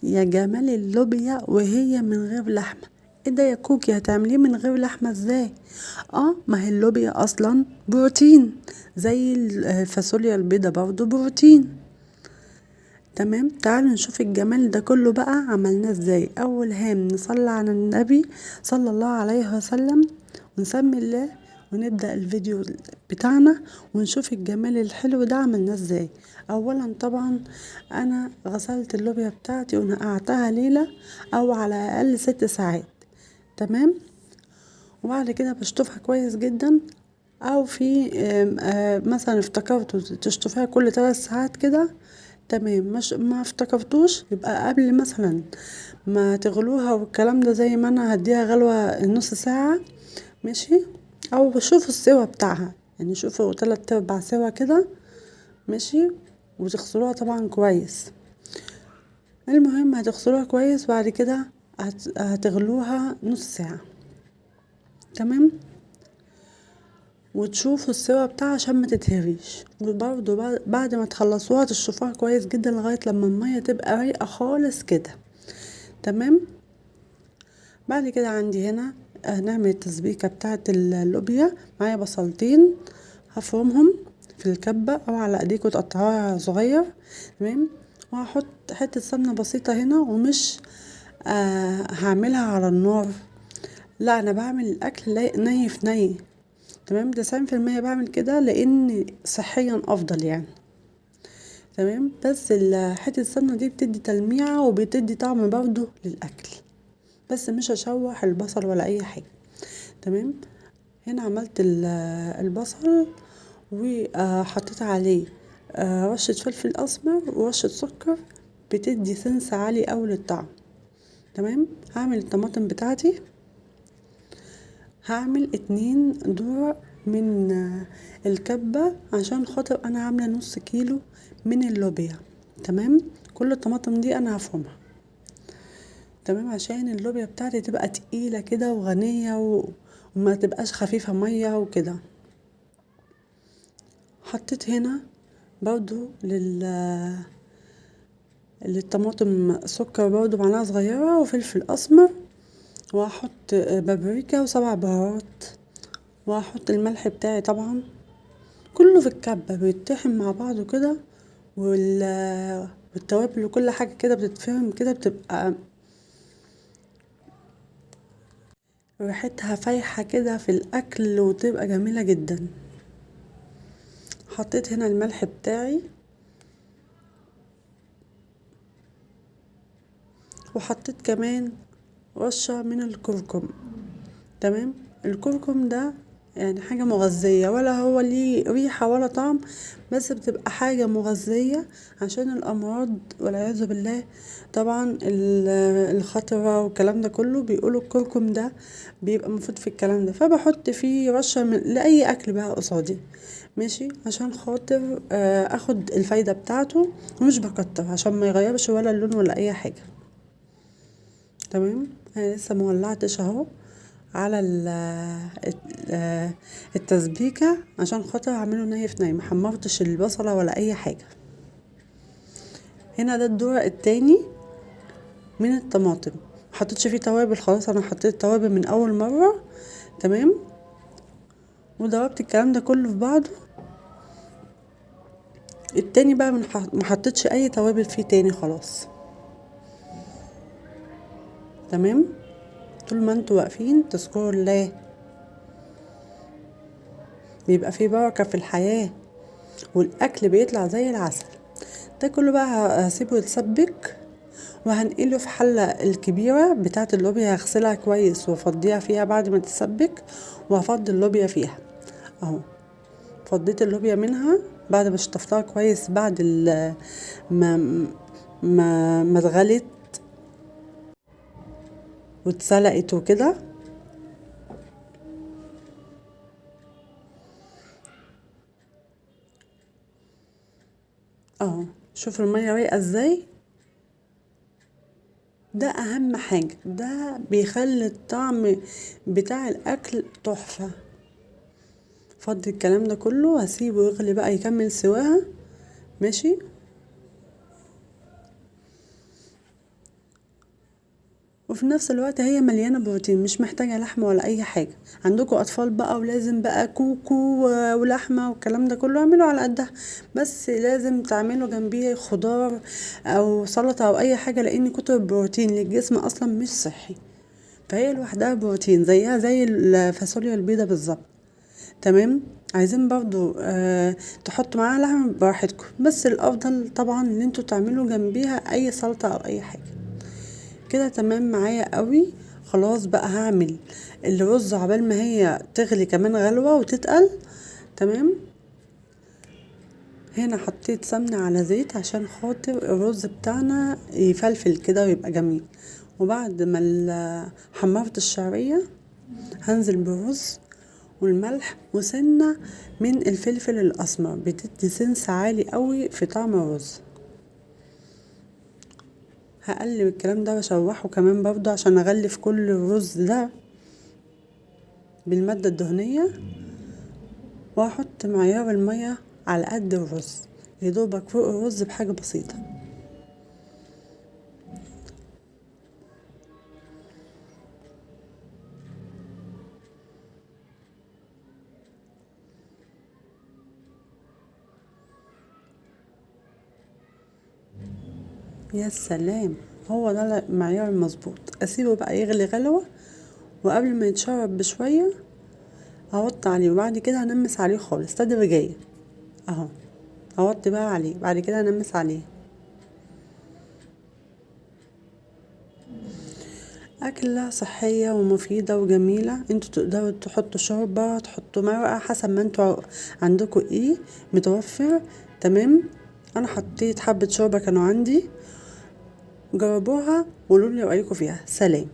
يا جمال اللوبيا وهي من غير لحمة. ايه ده يا كوكي، هتعمليه من غير لحمة ازاي؟ ما هي اللوبيا اصلا بروتين، زي الفاصوليا البيضة برضو بروتين. تمام، تعالوا نشوف الجمال ده كله بقى عملناه ازاي. اول هام نصلي على النبي صلى الله عليه وسلم ونسمي الله ونبدأ الفيديو بتاعنا ونشوف الجمال الحلو ده عملناه ازاي. اولا طبعا انا غسلت اللوبيا بتاعتي ونقعتها ليلة او على الاقل 6 ساعات. تمام، وبعد كده بشطفها كويس جدا، او في مثلا افتكرتوا تشطفيها كل 3 ساعات كده. تمام، مش ما افتكرتوش يبقى قبل مثلا ما تغلوها والكلام ده، زي ما انا هديها غلوة نص ساعة. ماشي، او شوفوا السوا بتاعها، يعني شوفوا 3/4 سوا كده. ماشي، وتغسلوها طبعا كويس. المهم هتغسلوها كويس، بعد كده هتغلوها نص ساعة. تمام، وتشوفوا السوا بتاعها عشان ما تتهريش. وبرضه بعد ما تخلصوها تشطفوها كويس جدا لغاية لما المية تبقى رايقة خالص كده. تمام، بعد كده عندي هنا هنعمل التسبيكة بتاعة اللوبيا. معايا بصلتين هفرمهم في الكبة او على ايديكوا تقطعوها صغير. تمام، وهحط حتة سمنة بسيطة هنا، ومش هعملها على النار، لا انا بعمل الاكل ني في ني. تمام، 90% بعمل كده لان صحيا افضل يعني. تمام، بس حتة السمنة دي بتدي تلميعة وبتدي طعم برضو للاكل، بس مش هشوح البصل ولا اي حاجة. تمام، هنا عملت البصل وحطيت عليه رشة فلفل اسمر ورشة سكر، بتدي سنس عالي اوي للطعم. تمام، هعمل الطماطم بتاعتي. هعمل 2 دور من الكبة عشان خاطر انا عاملة نص كيلو من اللوبيا. تمام، كل الطماطم دي انا هفرمها. تمام، عشان اللوبيا بتاعتي تبقى تقيلة كده وغنية وما تبقاش خفيفة مية وكده. حطيت هنا برضو للطماطم سكر برضو معلقة صغيرة وفلفل اسمر، وهحط بابريكا و7 بهارات، وهحط الملح بتاعي طبعا. كله في الكبة بيتطحن مع بعضه كده، والتوابل وكل حاجة كده بتتفرم كده، بتبقى ريحتها فايحة كده في الأكل وتبقى جميلة جدا. حطيت هنا الملح بتاعي، وحطيت كمان رشة من الكركم. تمام، الكركم ده يعني حاجة مغذية، ولا هو ليه ريحة ولا طعم، بس بتبقى حاجة مغذية عشان الأمراض والعياذ بالله. طبعا الخطرة والكلام ده كله بيقولوا الكركم ده بيبقى مفيد في الكلام ده، فبحط فيه رشة لأي أكل بقى قصادي. ماشي، عشان خاطر اخد الفايدة بتاعته، ومش بكتر عشان ما يغيرش ولا اللون ولا اي حاجة. تمام، انا لسه مولعتش اهو على التسبيكة عشان خاطر اعمله ني في ني، محمرتش البصلة ولا اي حاجة. هنا ده الدور التاني من الطماطم، محطتش فيه توابل خلاص، انا حطيت توابل من اول مرة. تمام، وضربت الكلام ده كله في بعضه. التاني بقى محطتش اي توابل فيه تاني خلاص. تمام، طول ما انتوا واقفين تذكروا الله، بيبقى فيه بركة في الحياة، والاكل بيطلع زي العسل. ده كله بقى هسيبه يتسبك، وهنقله في حلة الكبيرة بتاعة اللوبيا، هغسلها كويس وافضيها فيها بعد ما تتسبك، وهفضي اللوبيا فيها اهو. فضيت اللوبيا منها بعد ما شطفتها كويس، بعد ما ما اتغلت واتسلقت وكده. اهو شوفوا المية رايقة ازاي، ده اهم حاجة، ده بيخلي الطعم بتاع الاكل تحفة. فضي الكلام ده كله، هسيبه يغلي بقى يكمل سواها. ماشي، وفي نفس الوقت هي مليانة بروتين، مش محتاجة لحمة ولا اي حاجة. عندكم اطفال بقى ولازم بقى كوكو ولحمة والكلام ده كله، اعملوا على قدها، بس لازم تعملوا جنبيه خضار او سلطة او اي حاجة، لان كتر البروتين للجسم اصلا مش صحي. فهي لوحدها بروتين زيها زي الفاصوليا البيضاء بالظبط. تمام. عايزين برضو تحطوا معاها لحمة براحتكم، بس الافضل طبعا ان انتوا تعملوا جنبيها اي سلطة او اي حاجة. كده تمام معايا قوي. خلاص بقى هعمل الرز عبال ما هي تغلي كمان غلوة وتتقل. تمام. هنا حطيت سمنة على زيت عشان خاطر الرز بتاعنا يفلفل كده ويبقى جميل. وبعد ما حمرت الشعرية هنزل بالرز والملح وسنة من الفلفل الأسمر، بتدي سنس عالي قوي في طعم الرز. هقلب الكلام ده واشوحه كمان برضو عشان اغلف كل الرز ده بالمادة الدهنية، واحط معيار المية على قد الرز، يدوبك فوق الرز بحاجة بسيطة. يا سلام، هو ده المعيار المظبوط. اسيبه بقى يغلي غلوة، وقبل ما يتشرب بشوية هوطي عليه، وبعد كده هنمس عليه خالص تدريجيا اهو. هوطي بقى عليه، بعد كده هنمس عليه. أكلة صحية ومفيدة وجميلة. انتوا تقدروا تحطوا شوربة، تحطوا مرقة، حسب ما انتوا عندكوا ايه متوفر. تمام. انا حطيت حبة شوربة كانوا عندي، جربوها وقولولي رأيكم فيها. سلام.